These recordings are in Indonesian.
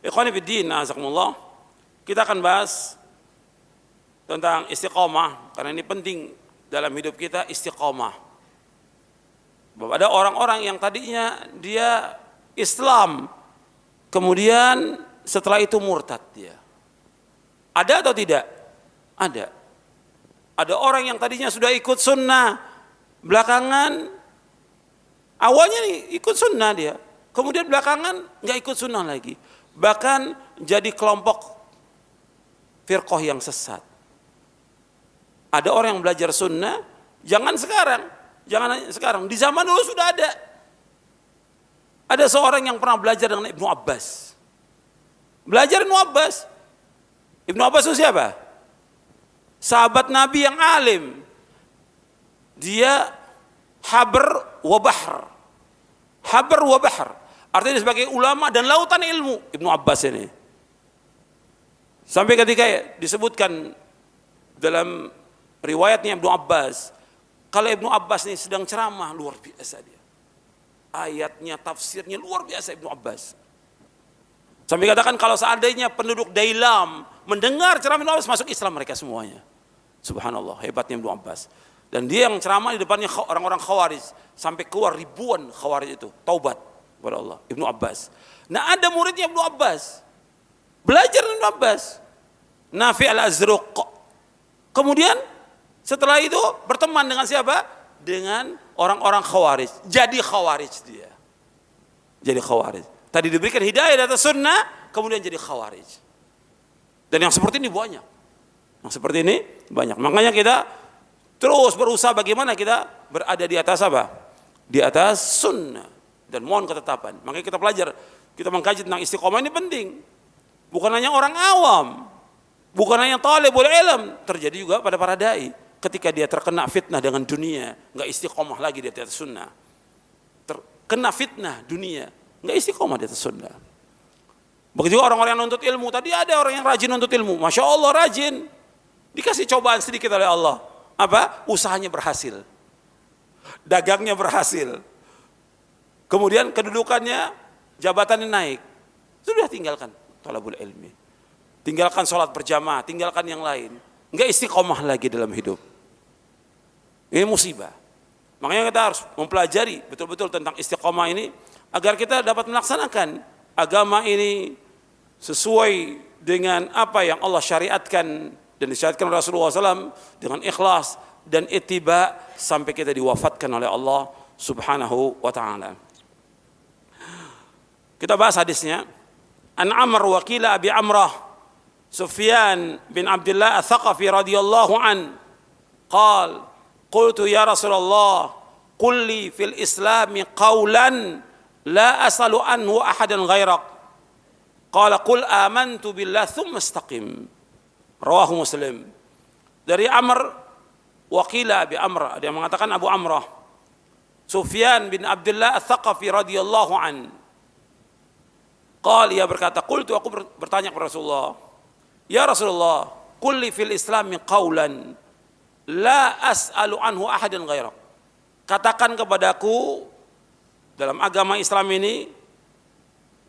Ikhwani fiddin, azakumullah. Kita akan bahas tentang istiqomah, karena ini penting dalam hidup kita, istiqomah. Bahwa ada orang-orang yang tadinya dia Islam, kemudian setelah itu murtad dia. Ada atau tidak? Ada. Ada orang yang tadinya sudah ikut sunnah, belakangan awalnya nih ikut sunnah dia, kemudian belakangan nggak ikut sunnah lagi, bahkan jadi kelompok firqah yang sesat. Ada orang yang belajar sunnah, jangan sekarang, di zaman dulu sudah ada. Ada seorang yang pernah belajar dengan Ibnu Abbas. Belajar Ibnu Abbas. Ibnu Abbas itu siapa? Sahabat Nabi yang alim. Dia habr wa bahr. Habr wa bahr. Artinya sebagai ulama dan lautan ilmu Ibnu Abbas ini. Sampai ketika disebutkan dalam riwayatnya Ibnu Abbas, kalau Ibnu Abbas ini sedang ceramah, luar biasa dia. Ayatnya, tafsirnya luar biasa Ibnu Abbas. Sampai katakan kalau seandainya penduduk Dailam mendengar ceramah Ibnu Abbas, masuk Islam mereka semuanya. Subhanallah, hebatnya Ibnu Abbas. Dan dia yang ceramah di depannya orang-orang Khawarij, sampai keluar ribuan Khawarij itu taubat kepada Allah, Ibnu Abbas. Nah, ada muridnya Ibnu Abbas, belajar Ibnu Abbas, Nafi al-Azruq. Kemudian setelah itu berteman dengan siapa? Dengan orang-orang Khawarij. Jadi Khawarij dia. Jadi Khawarij. Tadi diberikan hidayah di atas sunnah, kemudian jadi Khawarij. Dan yang seperti ini banyak. Yang seperti ini banyak. Makanya kita terus berusaha bagaimana kita berada di atas apa? Di atas sunnah. Dan mohon ketetapan. Makanya kita belajar, kita mengkaji tentang istiqomah ini penting. Bukan hanya orang awam, bukan hanya talibul ilm, terjadi juga pada para dai. Ketika dia terkena fitnah dengan dunia, nggak istiqomah lagi di atas sunnah. Terkena fitnah dunia, nggak istiqomah di atas sunnah. Begitu juga orang-orang yang nuntut ilmu. Tadi ada orang yang rajin nuntut ilmu, masya Allah rajin. Dikasih cobaan sedikit oleh Allah. Apa? Usahanya berhasil, dagangnya berhasil. Kemudian kedudukannya, jabatannya naik. Sudah tinggalkan talabul ilmi. Tinggalkan sholat berjamaah, tinggalkan yang lain. Enggak istiqomah lagi dalam hidup. Ini musibah. Makanya kita harus mempelajari betul-betul tentang istiqomah ini, agar kita dapat melaksanakan agama ini sesuai dengan apa yang Allah syariatkan dan disyariatkan oleh Rasulullah SAW, dengan ikhlas dan ittiba sampai kita diwafatkan oleh Allah Subhanahu wa ta'ala. Kita bahas hadisnya. An Amr wa qila Abi Amrah Sufyan bin Abdullah Al-Thaqafi radhiyallahu an qala qultu ya Rasulullah qul li fil Islam qawlan la as'alu anhu ahadan ghairak qala qul amantu billah thumma istaqim. Rawahu Muslim. Dari Amr wa qila Abi Amrah, ada yang mengatakan Abu Amrah Sufyan bin Abdullah Al-Thaqafi radhiyallahu an qala, ia berkata, qultu, aku bertanya kepada Rasulullah, ya Rasulullah, qul li fil Islam qawlan la as'alu anhu ahadan ghairak. Katakan kepadaku dalam agama Islam ini,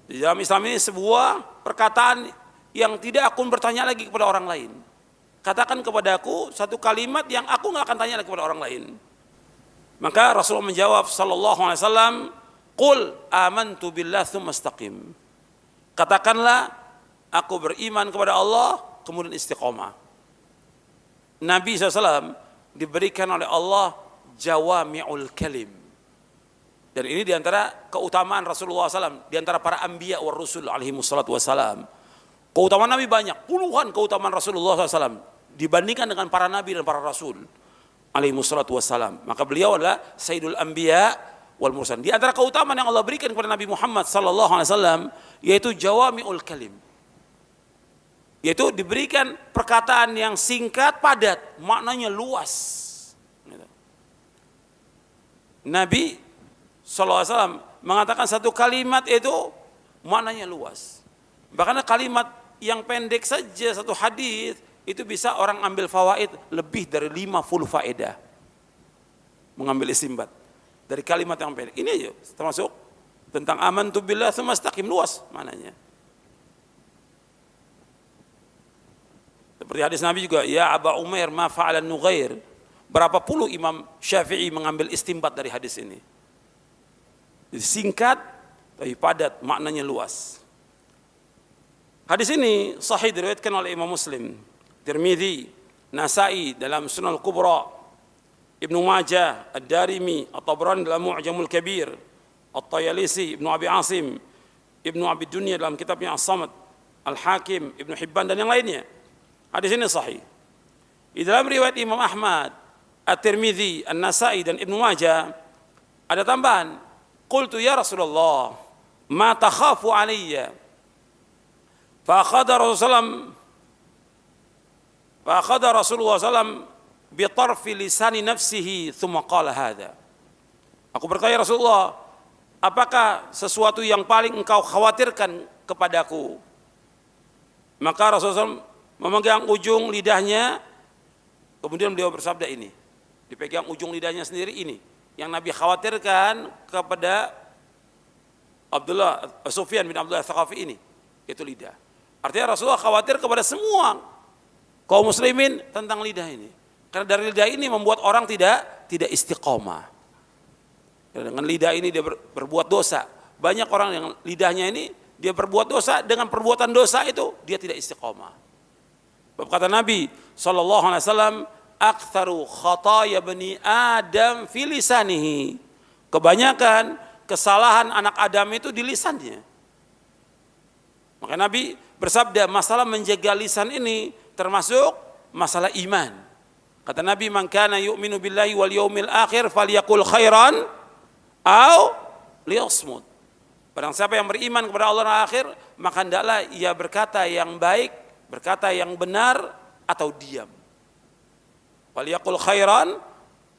di dalam Islam ini sebuah perkataan yang tidak aku bertanya lagi kepada orang lain. Katakan kepadaku satu kalimat yang aku nggak akan tanya lagi kepada orang lain. Maka Rasulullah menjawab sallallahu alaihi wasallam, qul amantu billah tsumma istaqim. Katakanlah, aku beriman kepada Allah, kemudian istiqomah. Nabi SAW diberikan oleh Allah jawami'ul kalim. Dan ini diantara keutamaan Rasulullah SAW, diantara para anbiya wa rusul alaihi wassalatu wassalam. Keutamaan Nabi banyak, puluhan keutamaan Rasulullah SAW dibandingkan dengan para Nabi dan para Rasul alaihi wassalatu wassalam. Maka beliau adalah Sayyidul Anbiya wal Mursalin. Di antara keutamaan yang Allah berikan kepada Nabi Muhammad sallallahu alaihi wasallam yaitu jawami'ul kalim. Yaitu diberikan perkataan yang singkat, padat, maknanya luas. Nabi sallallahu alaihi wasallam mengatakan satu kalimat itu maknanya luas. Bahkan kalimat yang pendek saja satu hadis itu bisa orang ambil fawaid lebih dari 50 faedah. Mengambil istinbat dari kalimat yang pendek. Ini aja termasuk tentang amantu billah tsumma istaqim, luas maknanya. Seperti hadis Nabi juga, ya Aba Umair ma fa'alan Nughair. Berapa puluh Imam Syafi'i mengambil istimbat dari hadis ini. Jadi singkat tapi padat, maknanya luas. Hadis ini sahih diriwayatkan oleh Imam Muslim, Tirmidzi, Nasa'i dalam Sunan Al-Kubra, Ibnu Majah, Ad-Darimi, At-Tabrani dalam Mu'jamul Kabir, At-Tayalisi, Ibnu Abi Asim, Ibnu Abi Dunya dalam kitabnya As-Samad, Al-Hakim, Ibnu Hibban dan yang lainnya. Hadis ini sahih. Di dalam riwayat Imam Ahmad, At-Tirmidzi, An-Nasa'i dan Ibnu Majah ada tambahan, qultu ya Rasulullah, ma takhafu alayya? Fa akhadha Rasulullah sallam bi tarfi lisani nafsihi thumma qala hadha. Aku bertanya Rasulullah, apakah sesuatu yang paling engkau khawatirkan kepadaku? Maka Rasulullah memegang ujung lidahnya, kemudian beliau bersabda ini, dipegang ujung lidahnya sendiri ini, yang Nabi khawatirkan kepada Sufyan bin Abdullah Tsaqafi ini, yaitu lidah. Artinya Rasulullah khawatir kepada semua kaum muslimin tentang lidah ini. Karena dari lidah ini membuat orang tidak istiqomah. Dengan lidah ini dia berbuat dosa. Banyak orang yang lidahnya ini dia berbuat dosa, dengan perbuatan dosa itu dia tidak istiqomah. Kata Nabi SAW, aktsaru khataya bani Adam fi lisanihi. Kebanyakan kesalahan anak Adam itu di lisannya. Maka Nabi bersabda, masalah menjaga lisan ini termasuk masalah iman. Kata Nabi, man kana yu'minu billahi wal yaumil akhir falyaqul khairan au liyasmut. Barang siapa yang beriman kepada Allah dan akhir, maka hendaklah ia berkata yang baik, berkata yang benar atau diam. Falyaqul khairan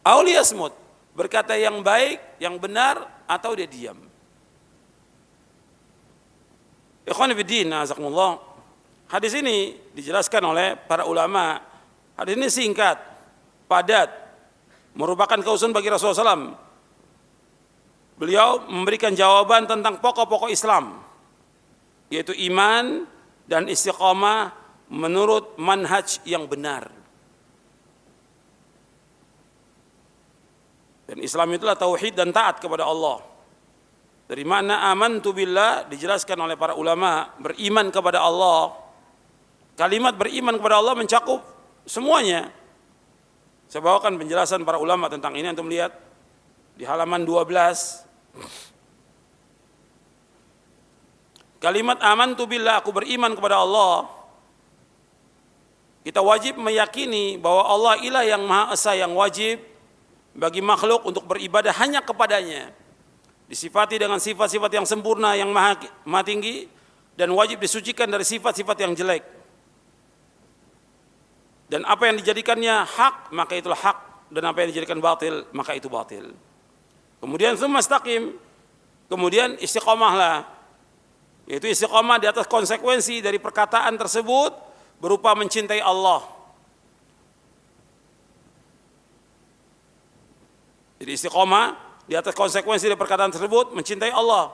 au liyasmut. Berkata yang baik, yang benar atau dia diam. Ikhwan fillah, azakumullah. Hadis ini dijelaskan oleh para ulama. Hadis ini singkat, padat, merupakan keusun bagi Rasulullah SAW. Beliau memberikan jawaban tentang pokok-pokok Islam, yaitu iman dan istiqamah menurut manhaj yang benar. Dan Islam itulah tauhid dan taat kepada Allah. Dari makna amantu billah dijelaskan oleh para ulama, beriman kepada Allah. Kalimat beriman kepada Allah mencakup semuanya. Saya bawakan penjelasan para ulama tentang ini, antum lihat di halaman 12. Kalimat amantu billah, aku beriman kepada Allah. Kita wajib meyakini bahwa Allah ilah yang Maha Esa, yang wajib bagi makhluk untuk beribadah hanya kepadanya. Disifati dengan sifat-sifat yang sempurna, yang maha tinggi, dan wajib disucikan dari sifat-sifat yang jelek. Dan apa yang dijadikannya hak, maka itulah hak, dan apa yang dijadikan batil, maka itu batil. Kemudian tsumastaqim, kemudian istiqomahlah, yaitu istiqomah di atas konsekuensi dari perkataan tersebut berupa mencintai Allah. Jadi istiqomah di atas konsekuensi dari perkataan tersebut, mencintai Allah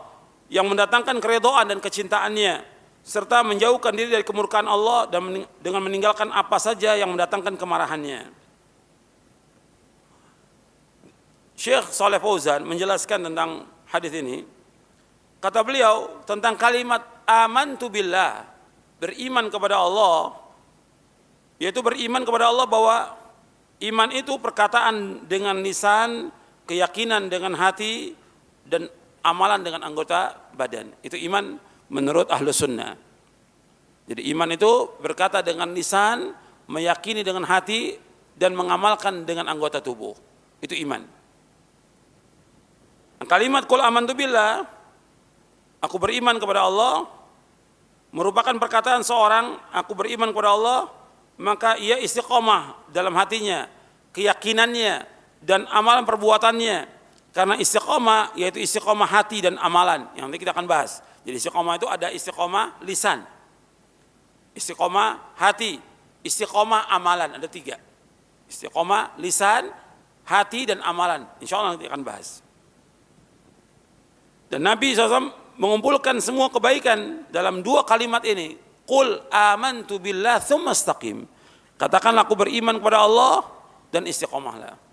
yang mendatangkan keridhaan dan kecintaannya, serta menjauhkan diri dari kemurkaan Allah dan dengan meninggalkan apa saja yang mendatangkan kemarahannya. Syekh Shalih Fauzan menjelaskan tentang hadis ini. Kata beliau tentang kalimat amantu billah, beriman kepada Allah, yaitu beriman kepada Allah bahwa iman itu perkataan dengan lisan, keyakinan dengan hati, dan amalan dengan anggota badan. Itu iman menurut Ahlus Sunnah. Jadi iman itu berkata dengan lisan, meyakini dengan hati, dan mengamalkan dengan anggota tubuh. Itu iman. Kalimat qul amantu billah, aku beriman kepada Allah, merupakan perkataan seorang, aku beriman kepada Allah, maka ia istiqomah dalam hatinya, keyakinannya, dan amalan perbuatannya. Karena istiqomah yaitu istiqomah hati dan amalan, yang nanti kita akan bahas. Jadi istiqomah itu ada istiqomah lisan, istiqomah hati, istiqomah amalan, ada 3. Istiqomah lisan, hati, dan amalan. Insya Allah nanti akan bahas. Dan Nabi SAW mengumpulkan semua kebaikan dalam 2 kalimat ini. Qul amantu billah tsumma istaqim. Katakanlah aku beriman kepada Allah dan istiqomahlah.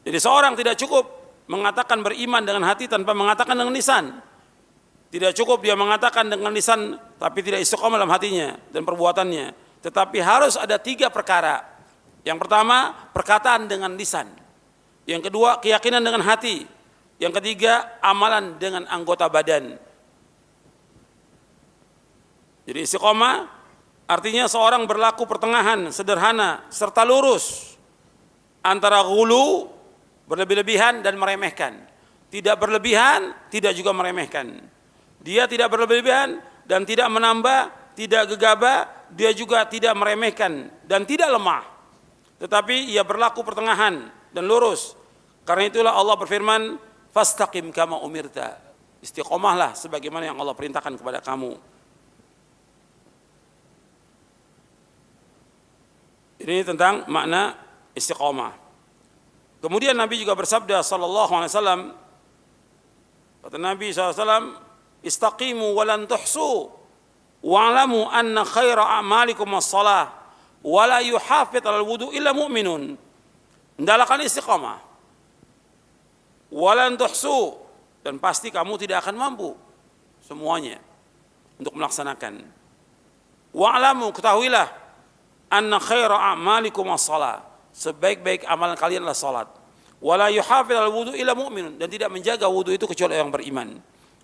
Jadi seorang tidak cukup mengatakan beriman dengan hati tanpa mengatakan dengan lisan. Tidak cukup dia mengatakan dengan lisan tapi tidak istiqomah dalam hatinya dan perbuatannya. Tetapi harus ada 3 perkara. Yang pertama, perkataan dengan lisan. Yang kedua, keyakinan dengan hati. Yang ketiga, amalan dengan anggota badan. Jadi istiqomah artinya seorang berlaku pertengahan, sederhana, serta lurus antara ghulu, berlebih-lebihan dan meremehkan. Tidak berlebihan, tidak juga meremehkan. Dia tidak berlebihan dan tidak menambah, tidak gegabah, dia juga tidak meremehkan dan tidak lemah. Tetapi ia berlaku pertengahan dan lurus. Karena itulah Allah berfirman, fastaqim kama umirta. Istiqomahlah sebagaimana yang Allah perintahkan kepada kamu. Ini tentang makna istiqomah. Kemudian Nabi juga bersabda sallallahu alaihi wasallam, kata Nabi SAW, istaqimu walan tuhsu wa'lamu anna khaira a'malikum as-salah wa la yuhafidh 'alal wudu illa mu'minun. Hendaklah istiqamah. Walan tuhsu, dan pasti kamu tidak akan mampu semuanya untuk melaksanakan. Wa'lamu, ketahuilah, anna khaira a'malikum as-salah, sebaik-baik amalan kalian adalah salat. Wala yuhafidh 'alal wudu illa mu'minun, dan tidak menjaga wudu itu kecuali orang beriman.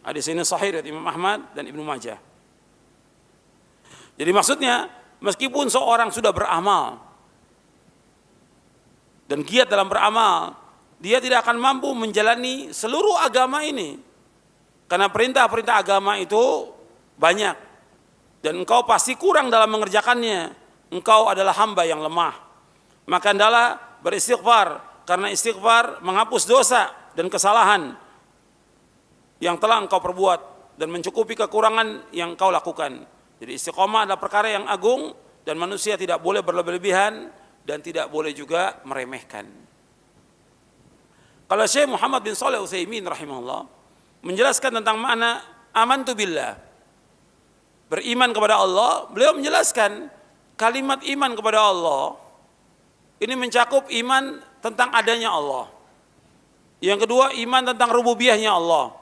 Hadis ini sahih dari Imam Ahmad dan Ibnu Majah. Jadi maksudnya, meskipun seorang sudah beramal dan giat dalam beramal, dia tidak akan mampu menjalani seluruh agama ini. Karena perintah-perintah agama itu banyak. Dan engkau pasti kurang dalam mengerjakannya. Engkau adalah hamba yang lemah. Maka hendaklah beristighfar, karena istighfar menghapus dosa dan kesalahan yang telah engkau perbuat dan mencukupi kekurangan yang engkau lakukan. Jadi istiqomah adalah perkara yang agung dan manusia tidak boleh berlebihan dan tidak boleh juga meremehkan. Kalau Syekh Muhammad bin Shalih Al-Utsaimin rahimahullah menjelaskan tentang makna amantu billah, beriman kepada Allah, beliau menjelaskan kalimat iman kepada Allah ini mencakup iman tentang adanya Allah. Yang kedua, iman tentang rububiyahnya Allah.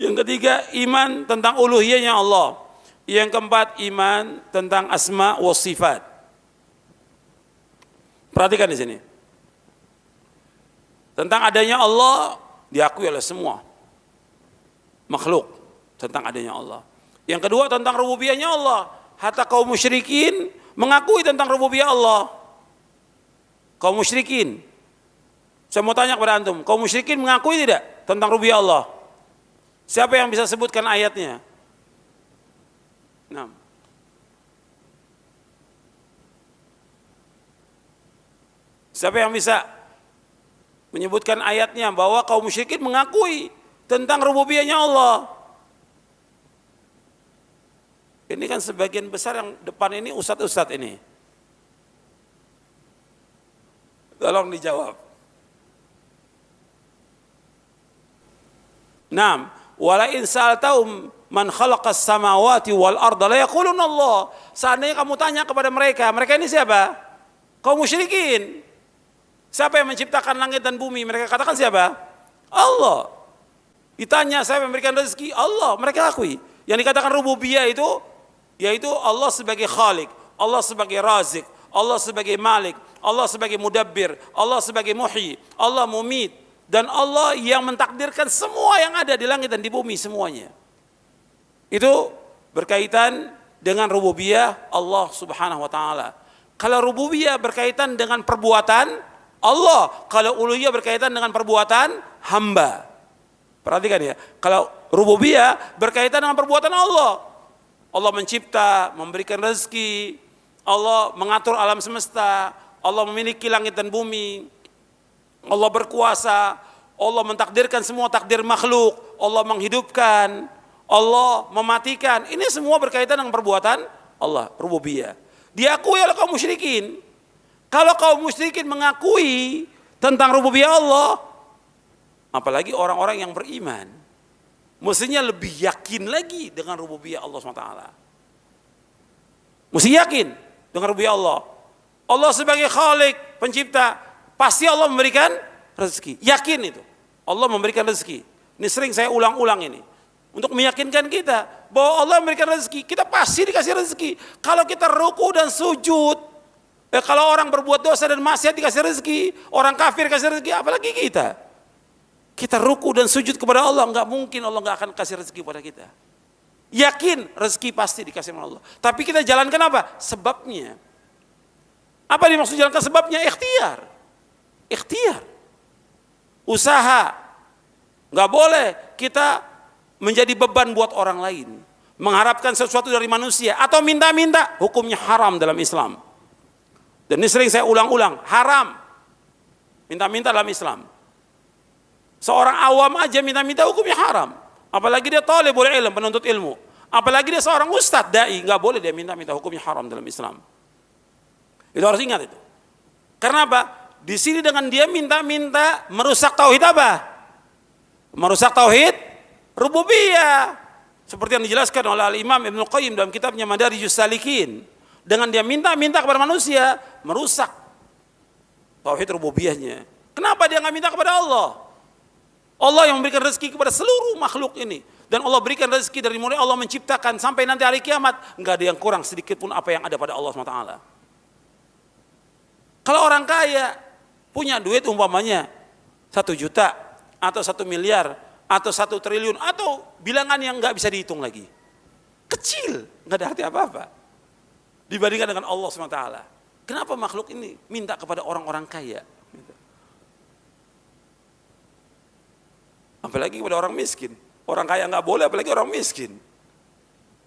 Yang ketiga, iman tentang uluhiyahnya Allah. Yang keempat, iman tentang asma wa sifat. Perhatikan di sini. Tentang adanya Allah diakui oleh semua makhluk tentang adanya Allah. Yang kedua, tentang rububiyahnya Allah. Hatta kaum musyrikin mengakui tentang rububiyah Allah. Kaum musyrikin. Saya mau tanya kepada antum, kaum musyrikin mengakui tidak tentang rububiyah Allah? Siapa yang bisa sebutkan ayatnya? Nah. Siapa yang bisa menyebutkan ayatnya bahwa kaum musyrikin mengakui tentang rububiyahnya Allah? Ini kan sebagian besar yang depan ini ustadz-ustadz ini. Tolong dijawab. Naam. Wala in sa'altahum man khalaqas samawati wal arda la yaquluna Allah. Seandainya kamu tanya kepada mereka, mereka ini siapa? Kaum musyrikin. Siapa yang menciptakan langit dan bumi? Mereka katakan siapa? Allah. Ditanya siapa yang memberikan rezeki? Allah. Mereka akui. Yang dikatakan rububiyah itu yaitu Allah sebagai khalik, Allah sebagai razik, Allah sebagai malik, Allah sebagai mudabbir, Allah sebagai muhyi, Allah mumit. Dan Allah yang mentakdirkan semua yang ada di langit dan di bumi semuanya. Itu berkaitan dengan rububiyah Allah Subhanahu wa taala. Kalau rububiyah berkaitan dengan perbuatan Allah, kalau uluhiyah berkaitan dengan perbuatan hamba. Perhatikan ya, kalau rububiyah berkaitan dengan perbuatan Allah. Allah mencipta, memberikan rezeki, Allah mengatur alam semesta, Allah memiliki langit dan bumi. Allah berkuasa, Allah mentakdirkan semua takdir makhluk, Allah menghidupkan, Allah mematikan. Ini semua berkaitan dengan perbuatan Allah, rububiyah. Diakui oleh kaum musyrikin. Kalau kaum musyrikin mengakui tentang rububiyah Allah, apalagi orang-orang yang beriman. mestinya lebih yakin lagi dengan rububiyah Allah SWT. Mesti yakin dengan rububiyah Allah. Allah sebagai Khalik, pencipta, pasti Allah memberikan rezeki. Yakin itu. Allah memberikan rezeki. Ini sering saya ulang-ulang ini. Untuk meyakinkan kita bahwa Allah memberikan rezeki, kita pasti dikasih rezeki. Kalau kita ruku dan sujud, kalau orang berbuat dosa dan maksiat dikasih rezeki, orang kafir dikasih rezeki, apalagi kita. Kita ruku dan sujud kepada Allah, nggak mungkin Allah nggak akan kasih rezeki pada kita. Yakin rezeki pasti dikasih oleh Allah. Tapi kita jalankan apa? Sebabnya. Apa dimaksud jalankan sebabnya? Ikhtiar. Ikhtiar. Usaha. Nggak boleh kita menjadi beban buat orang lain. Mengharapkan sesuatu dari manusia. Atau minta-minta. Hukumnya haram dalam Islam. Dan ini sering saya ulang-ulang. Haram. Minta-minta dalam Islam. Seorang awam aja minta-minta hukumnya haram. Apalagi dia talibul ilm, penuntut ilmu. Apalagi dia seorang ustadz, dai, nggak boleh dia minta-minta, hukumnya haram dalam Islam. Itu harus ingat itu. Karena apa? Di sini dengan dia minta-minta merusak tauhid apa? Merusak tauhid rububiyah. Seperti yang dijelaskan oleh Al-Imam Ibnu Qayyim dalam kitabnya Madarijus Salikin. Dengan dia minta-minta kepada manusia, merusak tauhid rububiyahnya. Kenapa dia nggak minta kepada Allah? Allah yang memberikan rezeki kepada seluruh makhluk ini. Dan Allah berikan rezeki dari mulai Allah menciptakan sampai nanti hari kiamat. Enggak ada yang kurang sedikit pun apa yang ada pada Allah SWT. Kalau orang kaya punya duit umpamanya 1 juta atau 1 miliar atau 1 triliun atau bilangan yang enggak bisa dihitung lagi. Kecil, enggak ada arti apa-apa. Dibandingkan dengan Allah SWT. Kenapa makhluk ini minta kepada orang-orang kaya? Apalagi kepada orang miskin. Orang kaya nggak boleh, apalagi orang miskin.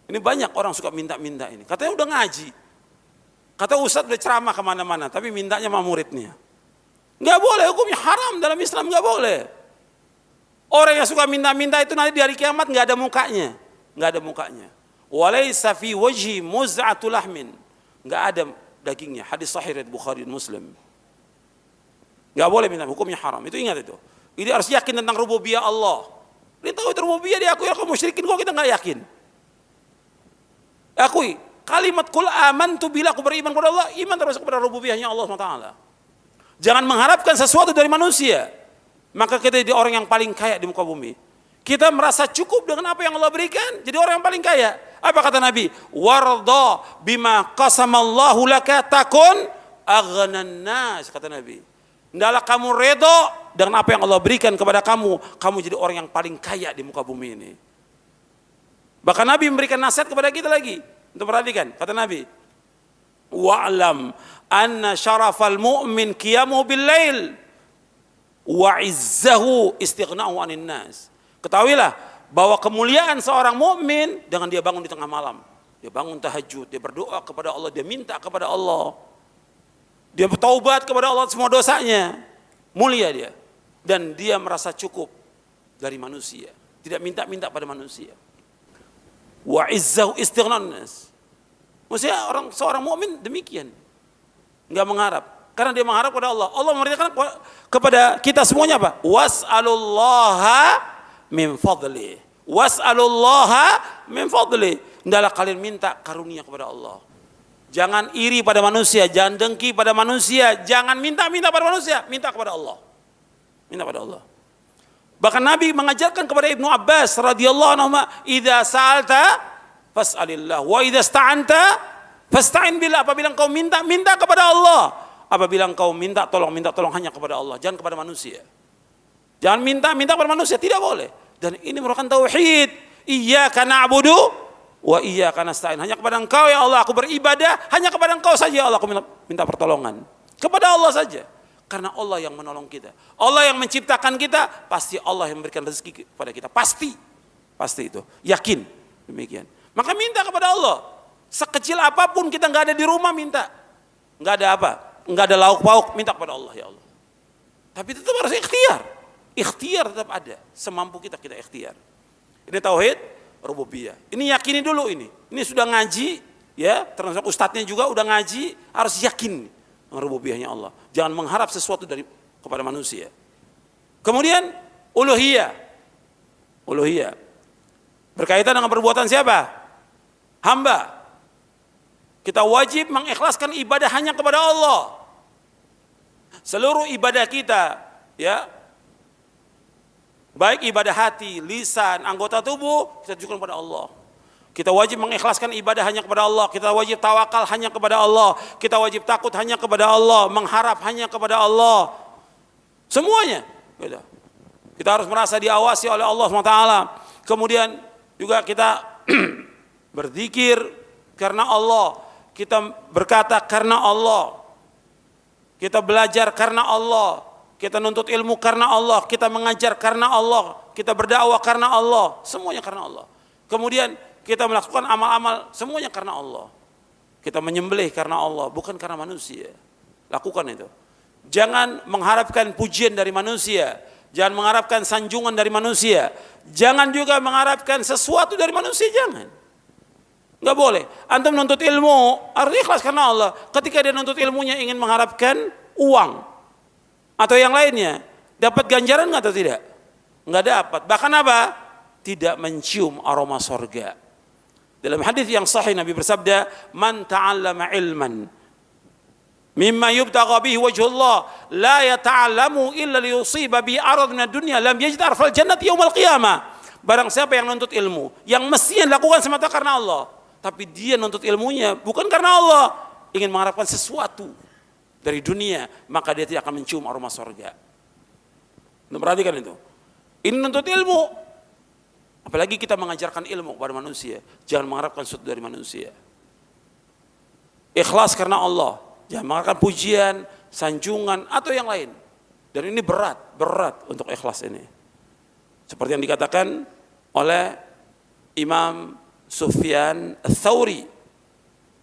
Ini banyak orang suka minta-minta ini. Katanya udah ngaji. Kata ustadz udah ceramah kemana-mana, tapi mintanya sama muridnya. Nggak boleh, hukumnya haram dalam Islam, nggak boleh. Orang yang suka minta-minta itu nanti di hari kiamat nggak ada mukanya. Nggak ada mukanya. Walaysa fi wajhi muz'atu lahmin. Nggak ada dagingnya. Hadis sahih riwayat Bukhari dan Muslim. Nggak boleh minta, hukumnya haram. Itu ingat itu. Ini harus yakin tentang rububiyah Allah. Dia tahu itu rububiyah, dia akui aku musyrikin, kok kita nggak yakin? Akui kalimat kul amantu, bila aku beriman kepada Allah, iman terus kepada rububiyahnya Allah SWT. Jangan mengharapkan sesuatu dari manusia. Maka kita jadi orang yang paling kaya di muka bumi. Kita merasa cukup dengan apa yang Allah berikan, jadi orang yang paling kaya. Apa kata Nabi? Warda bima qasamallahu laka takun aghnan nas, kata Nabi. Hendaklah kamu redha dengan apa yang Allah berikan kepada kamu, kamu jadi orang yang paling kaya di muka bumi ini. Bahkan Nabi memberikan nasihat kepada kita lagi. Untuk perhatikan, kata Nabi, wa'lam anna syarafal mu'min qiyamuhu bil lail wa izzahu istighna'u 'anil nas. Ketahuilah bahwa kemuliaan seorang mukmin dengan dia bangun di tengah malam. Dia bangun tahajud, dia berdoa kepada Allah, dia minta kepada Allah. Dia bertaubat kepada Allah semua dosanya. Mulia dia. Dan dia merasa cukup dari manusia. Tidak minta-minta pada manusia. Wa izzahu istighna'un nas. Maksudnya seorang mukmin demikian. Enggak mengharap. Karena dia mengharap kepada Allah. Allah memerintahkan kepada kita semuanya apa? Was'alullaha min fadli. Was'alullaha min fadli. Hendaklah kalian minta karunia kepada Allah. Jangan iri pada manusia, jangan dengki pada manusia, jangan minta-minta pada manusia, minta kepada Allah. Minta pada Allah. Bahkan Nabi mengajarkan kepada Ibnu Abbas radhiyallahu anhu, "Idza sa'alta fas'alillah wa idza sta'anta fasta'in billah." Apabila engkau minta, minta kepada Allah. Apabila engkau minta tolong hanya kepada Allah, jangan kepada manusia. Jangan minta kepada manusia, tidak boleh. Dan ini merupakan tauhid. Iyyaka na'budu wa iyyaka nasta'in. Hanya kepada Engkau ya Allah aku beribadah, hanya kepada Engkau saja ya Allah aku minta pertolongan. Kepada Allah saja. Karena Allah yang menolong kita. Allah yang menciptakan kita, pasti Allah yang memberikan rezeki kepada kita. Pasti. Pasti itu. Yakin. Demikian. Maka minta kepada Allah. Sekecil apapun kita nggak ada di rumah minta. Nggak ada apa? Nggak ada lauk pauk, minta kepada Allah ya Allah. Tapi tetap harus ikhtiar. Ikhtiar tetap ada. Semampu kita ikhtiar. Ini tauhid rububiyah. Ini yakini dulu ini. Ini sudah ngaji, ya, termasuk ustadznya juga udah ngaji, harus yakin dengan rububiyahnya Allah. Jangan mengharap sesuatu kepada manusia. Kemudian uluhiyah. Uluhiyah. Berkaitan dengan perbuatan siapa? Hamba. Kita wajib mengikhlaskan ibadah hanya kepada Allah. Seluruh ibadah kita, ya, baik ibadah hati, lisan, anggota tubuh, kita tujukan kepada Allah. Kita wajib mengikhlaskan ibadah hanya kepada Allah. Kita wajib tawakal hanya kepada Allah. Kita wajib takut hanya kepada Allah. Mengharap hanya kepada Allah. Semuanya. Kita harus merasa diawasi oleh Allah SWT. Kemudian juga kita berzikir karena Allah. Kita berkata karena Allah. Kita belajar karena Allah. Kita nuntut ilmu karena Allah. Kita mengajar karena Allah. Kita berdakwah karena Allah. Semuanya karena Allah. Kemudian kita melakukan amal-amal semuanya karena Allah. Kita menyembelih karena Allah, bukan karena manusia. Lakukan itu. Jangan mengharapkan pujian dari manusia. Jangan mengharapkan sanjungan dari manusia. Jangan juga mengharapkan sesuatu dari manusia, jangan. Enggak boleh. Antum menuntut ilmu harus ikhlas karena Allah. Ketika dia menuntut ilmunya ingin mengharapkan uang atau yang lainnya, dapat ganjaran enggak atau tidak? Enggak dapat. Bahkan apa? Tidak mencium aroma sorga. Dalam hadis yang sahih Nabi bersabda, "Man ta'allama ilman mimma yubtagha bihi wajhullah la yata'allamu illa liyusiba bi arad min ad-dunya lam yajid arfal jannati yaumil qiyamah." Barang siapa yang nuntut ilmu yang mestinya dilakukan semata karena Allah, tapi dia nuntut ilmunya bukan karena Allah, ingin mengharapkan sesuatu dari dunia, maka dia tidak akan mencium aroma surga. Perhatikan itu. Ini nuntut ilmu. Apalagi kita mengajarkan ilmu kepada manusia, jangan mengharapkan sesuatu dari manusia. Ikhlas karena Allah, jangan mengharapkan pujian, sanjungan atau yang lain. Dan ini berat untuk ikhlas ini. Seperti yang dikatakan oleh Imam Sufyan Ats-Tsauri.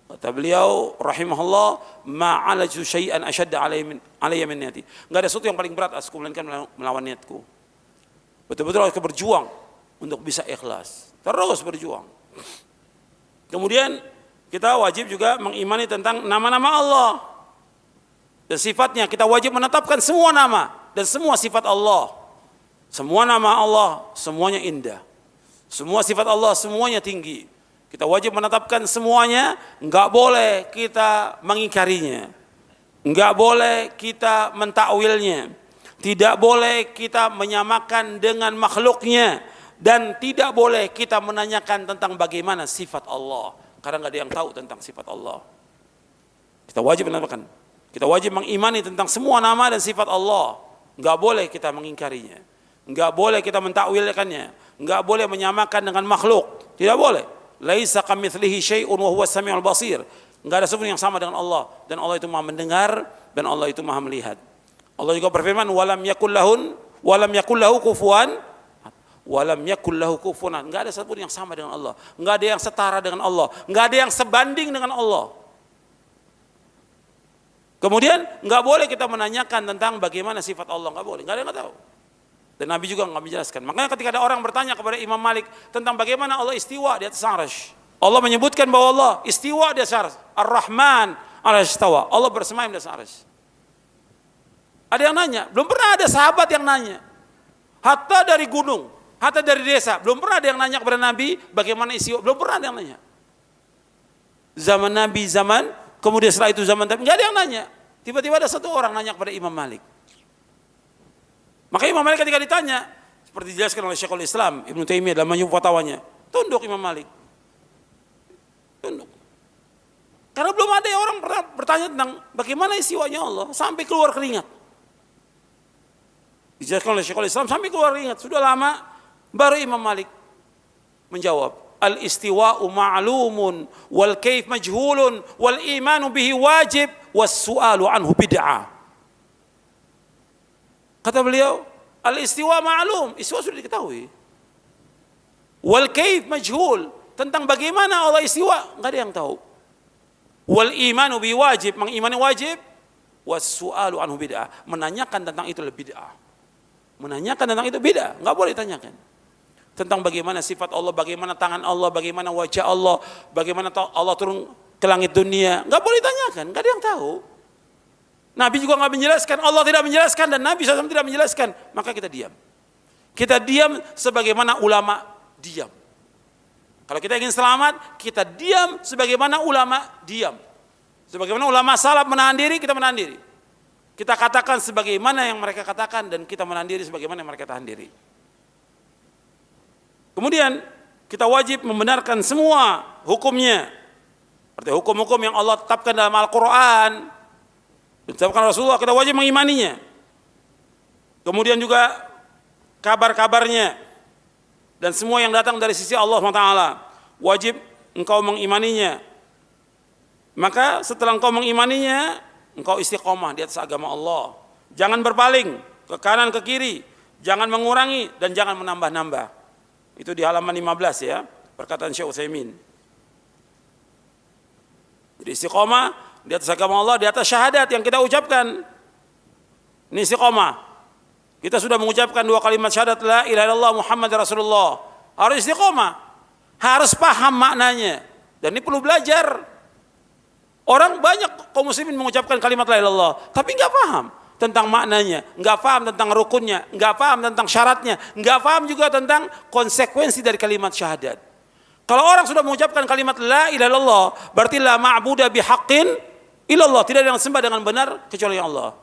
Kata beliau rahimahullah, ma'alaju syai'an ashadda alayya min niyati. Enggak ada sesuatu yang paling berat aku melainkan melawan niatku. Betul-betul harus berjuang untuk bisa ikhlas. Terus berjuang. Kemudian kita wajib juga mengimani tentang nama-nama Allah. Dan sifatnya kita wajib menetapkan semua nama dan semua sifat Allah. Semua nama Allah semuanya indah. Semua sifat Allah semuanya tinggi. Kita wajib menetapkan semuanya, enggak boleh kita mengingkarinya. Enggak boleh kita mentakwilnya. Tidak boleh kita menyamakan dengan makhluknya. Dan tidak boleh kita menanyakan tentang bagaimana sifat Allah. Karena nggak ada yang tahu tentang sifat Allah. Kita wajib menamakan. Kita wajib mengimani tentang semua nama dan sifat Allah. Nggak boleh kita mengingkarinya. Nggak boleh kita mentakwilkannya. Nggak boleh menyamakan dengan makhluk. Tidak boleh. Laisa kamitslihi syai'un wa huwas samiul basir. Nggak ada sesuatu yang sama dengan Allah. Dan Allah itu maha mendengar dan Allah itu maha melihat. Allah juga berfirman, walam yakul lahu kufuwan. Walam yakul lahu kufuwan. Enggak ada satupun yang sama dengan Allah. Enggak ada yang setara dengan Allah. Enggak ada yang sebanding dengan Allah. Kemudian enggak boleh kita menanyakan tentang bagaimana sifat Allah, enggak boleh. Enggak ada yang enggak tahu. Dan Nabi juga enggak menjelaskan. Makanya ketika ada orang bertanya kepada Imam Malik tentang bagaimana Allah istiwa di atas arsy, Allah menyebutkan bahwa Allah istiwa di atas arsy. Ar-Rahman 'alal istawa. Allah bersemayam di atas arsy. Ada yang nanya, belum pernah ada sahabat yang nanya. Hatta dari gunung, hatta dari desa, belum pernah ada yang nanya kepada Nabi bagaimana istiwa, belum pernah ada yang nanya. Zaman Nabi, kemudian setelah itu zaman Nabi, nggak ada yang nanya. Tiba-tiba ada satu orang nanya kepada Imam Malik. Maka Imam Malik ketika ditanya, seperti dijelaskan oleh Syekhul Islam Ibnu Taimiyah dalam Majmu' Fatawanya, tunduk Imam Malik. Tunduk. Karena belum ada orang bertanya tentang bagaimana istiwanya Allah, sampai keluar keringat. Dijelaskan oleh Syekhul Islam sampai keluar keringat. Sudah lama baru Imam Malik menjawab, al-istiwa'u ma'lumun wal kaif majhulun wal imanu bihi wajib was su'alu anhu bid'ah. Kata beliau, al-istiwa ma'lum, istiwa sudah diketahui. Wal kaif majhul, tentang bagaimana Allah istiwa enggak ada yang tahu. Wal imanu bihi wajib, mengimani wajib, was su'alu anhu bid'ah, menanyakan tentang itu lebih bid'ah. Menanyakan tentang itu beda, enggak boleh tanyakan. Tentang bagaimana sifat Allah, bagaimana tangan Allah, bagaimana wajah Allah, bagaimana Allah turun ke langit dunia, enggak boleh tanyakan, enggak ada yang tahu. Nabi juga enggak menjelaskan, Allah tidak menjelaskan dan Nabi SAW tidak menjelaskan, maka kita diam. Kita diam sebagaimana ulama diam. Kalau kita ingin selamat, kita diam sebagaimana ulama diam. Sebagaimana ulama salaf menahan diri, kita menahan diri. Kita katakan sebagaimana yang mereka katakan dan kita menahan diri sebagaimana yang mereka tahan diri. Kemudian kita wajib membenarkan semua hukumnya. Seperti hukum-hukum yang Allah tetapkan dalam Al-Quran, ditetapkan Rasulullah, kita wajib mengimaninya. Kemudian juga kabar-kabarnya dan semua yang datang dari sisi Allah SWT, wajib engkau mengimaninya. Maka setelah engkau mengimaninya, engkau istiqomah di atas agama Allah. Jangan berpaling ke kanan ke kiri, jangan mengurangi dan jangan menambah-nambah. Itu di halaman 15 ya, perkataan Syekh Utsaimin. Jadi istiqomah di atas agama Allah, di atas syahadat yang kita ucapkan. Ini istiqomah. Kita sudah mengucapkan 2 kalimat syahadat la ilaha illallah Muhammad Rasulullah. Harus istiqomah. Harus paham maknanya. Dan ini perlu belajar. Orang banyak kaum muslimin mengucapkan kalimat la ilaha illallah, tapi enggak paham tentang maknanya, enggak paham tentang rukunnya, enggak paham tentang syaratnya, enggak paham juga tentang konsekuensi dari kalimat syahadat. Kalau orang sudah mengucapkan kalimat la ilaha illallah, berarti la ma'budu bihaqqin illallah, tidak ada yang sembah dengan benar kecuali Allah.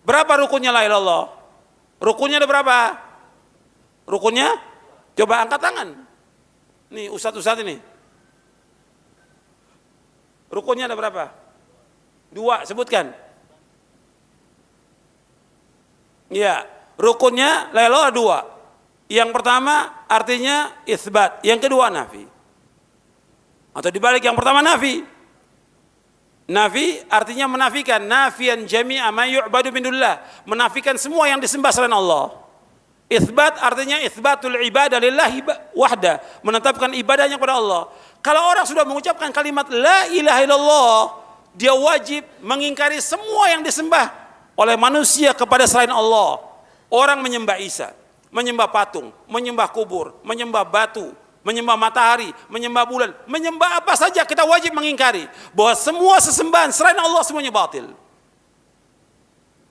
Berapa rukunnya la ilaha illallah? Rukunnya ada berapa? Rukunnya? Coba angkat tangan. Nih ustaz-ustaz ini. Rukunnya ada berapa? 2, sebutkan. Ya, rukunnya la ilaha illallah 2. Yang pertama artinya itsbat, yang kedua nafi. Atau dibalik, yang pertama nafi. Nafi artinya menafikan, nafian jami'a ma yu'badu min dunillah, menafikan semua yang disembah selain Allah. Itsbat artinya itsbatul ibadah lillahi wahda, menetapkan ibadahnya kepada Allah. Kalau orang sudah mengucapkan kalimat la ilaha illallah, dia wajib mengingkari semua yang disembah oleh manusia kepada selain Allah. Orang menyembah Isa, menyembah patung, menyembah kubur, menyembah batu, menyembah matahari, menyembah bulan, menyembah apa saja, kita wajib mengingkari bahwa semua sesembahan selain Allah semuanya batil.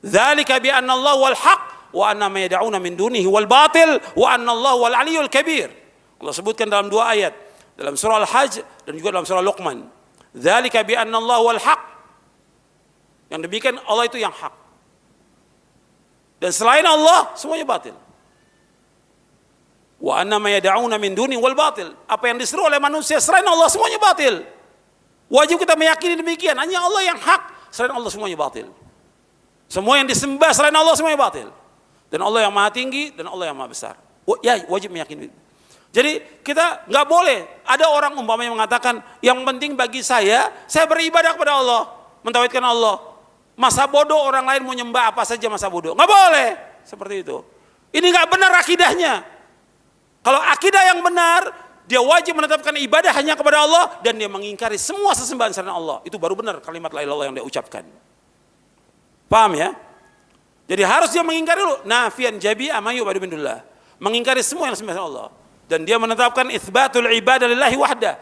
Dzalika bi anna Allah wal haq wa anna ma yad'una min dunihi wal batil wa anna Allah wal aliyyul kabir. Allah sebutkan dalam 2 ayat, dalam surah Al-Hajj dan juga dalam surah Luqman. Dzalika bi anna Allah wal haq. Yang demikian Allah itu yang hak. Dan selain Allah semuanya batil. Wa anna ma yad'una min duni wal batil. Apa yang diseru oleh manusia selain Allah semuanya batil. Wajib kita meyakini demikian. Hanya Allah yang hak, selain Allah semuanya batil. Semua yang disembah selain Allah semuanya batil. Dan Allah yang maha tinggi dan Allah yang maha besar. Ya, wajib meyakini. Jadi kita nggak boleh ada orang umpamanya mengatakan yang penting bagi saya beribadah kepada Allah, mentauhidkan Allah. Masa bodoh orang lain mau nyembah apa saja masa bodoh. Nggak boleh seperti itu. Ini nggak benar akidahnya. Kalau akidah yang benar, dia wajib menetapkan ibadah hanya kepada Allah dan dia mengingkari semua sesembahan selain Allah. Itu baru benar kalimat la ilaha illallah yang dia ucapkan. Paham ya? Jadi harus dia mengingkari dulu nafian jabi'a ma yu'badu min dunillah. Mengingkari semua yang disembah Allah. Dan dia menetapkan itsbatul ibadah lillahi wahda,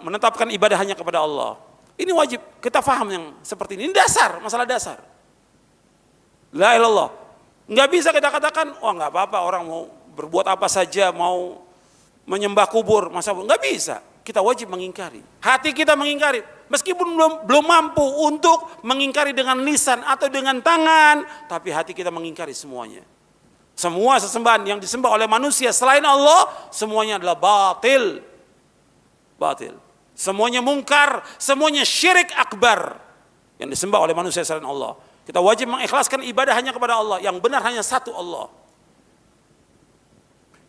menetapkan ibadah hanya kepada Allah. Ini wajib kita paham yang seperti ini. Ini dasar, masalah dasar. La ilaha illallah. Enggak bisa kita katakan, oh enggak apa-apa orang mau berbuat apa saja, mau menyembah kubur, masa enggak bisa. Kita wajib mengingkari. Hati kita mengingkari, meskipun belum mampu untuk mengingkari dengan lisan atau dengan tangan, tapi hati kita mengingkari semuanya. Semua sesembahan yang disembah oleh manusia selain Allah semuanya adalah batil. Batil. Semuanya mungkar, semuanya syirik akbar yang disembah oleh manusia selain Allah. Kita wajib mengikhlaskan ibadah hanya kepada Allah, yang benar hanya satu Allah.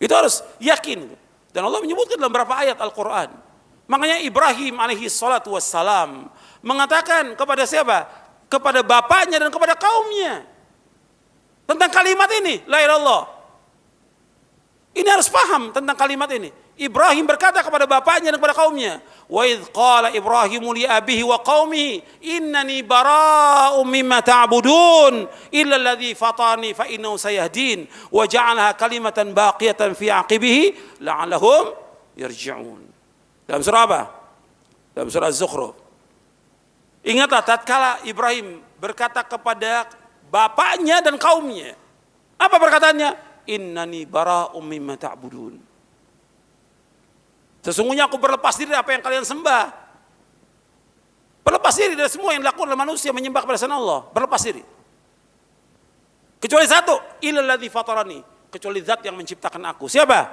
Itu harus yakin. Dan Allah menyebutkan dalam beberapa ayat Al-Quran. Makanya Ibrahim alaihi salatu wassalam mengatakan kepada siapa? Kepada bapaknya dan kepada kaumnya. Tentang kalimat ini, la ilaha illallah. Ini harus paham tentang kalimat ini. Ibrahim berkata kepada bapaknya dan kepada kaumnya, wa idz qala Ibrahimu li abihi wa qaumihi innani bara'um mimma ta'budun illa alladhi fatani fa innahu sayahdin wa ja'alaha kalimatan baqiyatan fi aqibihi la'allahum yarji'un. Dalam surah apa? Dalam surah Az-Zukhruf. Ingatlah tatkala Ibrahim berkata kepada bapaknya dan kaumnya, apa perkataannya? Innani bara'um mimma ta'budun. Sesungguhnya aku berlepas diri dari apa yang kalian sembah. Berlepas diri dari semua yang dilakukan oleh manusia menyembah kepada selain Allah. Berlepas diri. Kecuali satu, illalladzi fatarani, kecuali zat yang menciptakan aku. Siapa?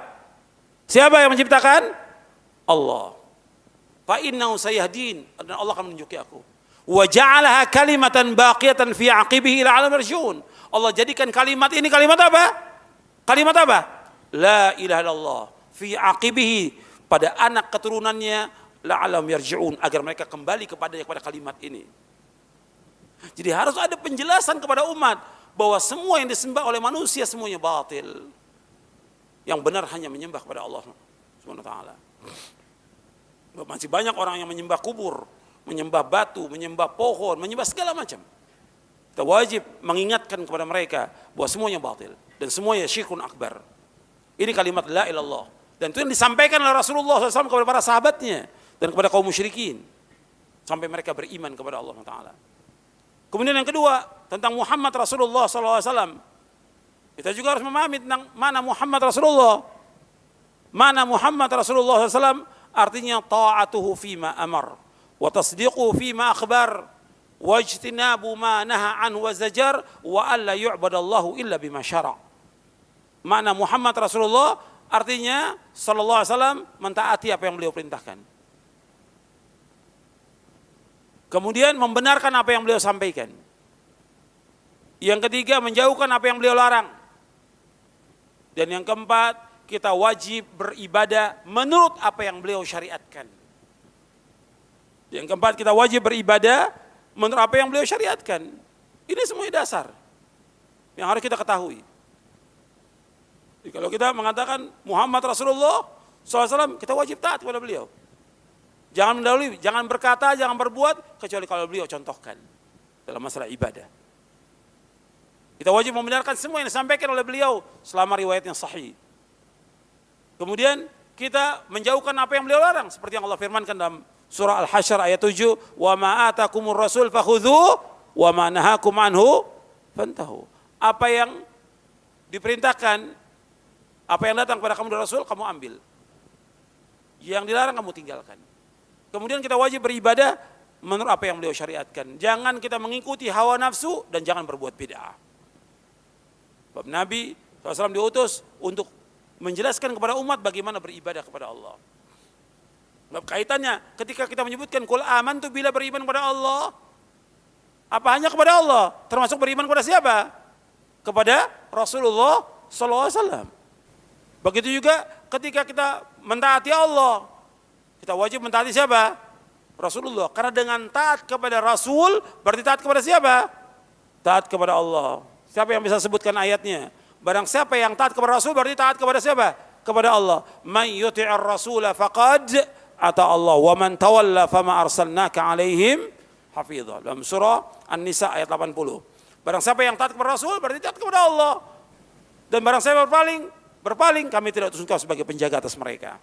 Siapa yang menciptakan? Allah. Fa innahu sayahdin, dan Allah akan menunjuki aku. Wa ja'alaha kalimatan baqiyatan fi 'aqibihi ila 'alam yarji'un. Allah jadikan kalimat ini kalimat apa? Kalimat apa? La ilaha illallah fi 'aqibihi, pada anak keturunannya la'alam yarji'un, agar mereka kembali kepada kalimat ini. Jadi harus ada penjelasan kepada umat bahwa semua yang disembah oleh manusia semuanya batil. Yang benar hanya menyembah kepada Allah Subhanahu wa taala. Masih banyak orang yang menyembah kubur, menyembah batu, menyembah pohon, menyembah segala macam. Kita wajib mengingatkan kepada mereka bahwa semuanya batil dan semuanya syirkun akbar. Ini kalimat la ilallah, dan itu yang disampaikan oleh Rasulullah SAW kepada para sahabatnya dan kepada kaum musyrikin sampai mereka beriman kepada Allah Taala. Kemudian yang kedua tentang Muhammad Rasulullah SAW, kita juga harus memahami tentang mana Muhammad Rasulullah. Mana Muhammad Rasulullah SAW artinya ta'atuhu fima amar wa tasdiquhu fima akhbar wa ijtinabu ma naha an wa zajar wa alla yu'badallahu illa bima syara'. Mana Muhammad Rasulullah artinya sallallahu alaihi wasallam mentaati apa yang beliau perintahkan. Kemudian membenarkan apa yang beliau sampaikan. Yang ketiga menjauhkan apa yang beliau larang. Dan yang keempat, kita wajib beribadah menurut apa yang beliau syariatkan. Yang keempat, kita wajib beribadah menurut apa yang beliau syariatkan. Ini semua dasar yang harus kita ketahui. Jadi kalau kita mengatakan Muhammad Rasulullah SAW, kita wajib taat kepada beliau. Jangan mendahului, jangan berkata, jangan berbuat, kecuali kalau beliau contohkan dalam masalah ibadah. Kita wajib membenarkan semua yang disampaikan oleh beliau selama riwayatnya sahih. Kemudian kita menjauhkan apa yang beliau larang, seperti yang Allah firmankan dalam surah Al-Hasyr ayat 7, "Wa ma atakumur rasul fakhudhu wa ma nahakum anhu fantahu." Apa yang diperintahkan, apa yang datang kepada kamu dari Rasul, kamu ambil. Yang dilarang kamu tinggalkan. Kemudian kita wajib beribadah menurut apa yang beliau syariatkan. Jangan kita mengikuti hawa nafsu dan jangan berbuat bid'ah. Sebab Nabi SAW diutus untuk menjelaskan kepada umat bagaimana beribadah kepada Allah. Sebab kaitannya ketika kita menyebutkan qul amantu, bila beriman kepada Allah, apa hanya kepada Allah? Termasuk beriman kepada siapa? Kepada Rasulullah SAW. Begitu juga ketika kita mentaati Allah, kita wajib mentaati siapa? Rasulullah. Karena dengan taat kepada Rasul berarti taat kepada siapa? Taat kepada Allah. Siapa yang bisa sebutkan ayatnya? Barang siapa yang taat kepada Rasul berarti taat kepada siapa? Kepada Allah. Man yuti'ir rasula faqad ata Allah wa man tawalla fama arsalnaka alaihim hafizah. Dalam surah An-Nisa ayat 80. Barang siapa yang taat kepada Rasul berarti taat kepada Allah. Dan barang siapa berpaling, kami tidak utus engkau sebagai penjaga atas mereka.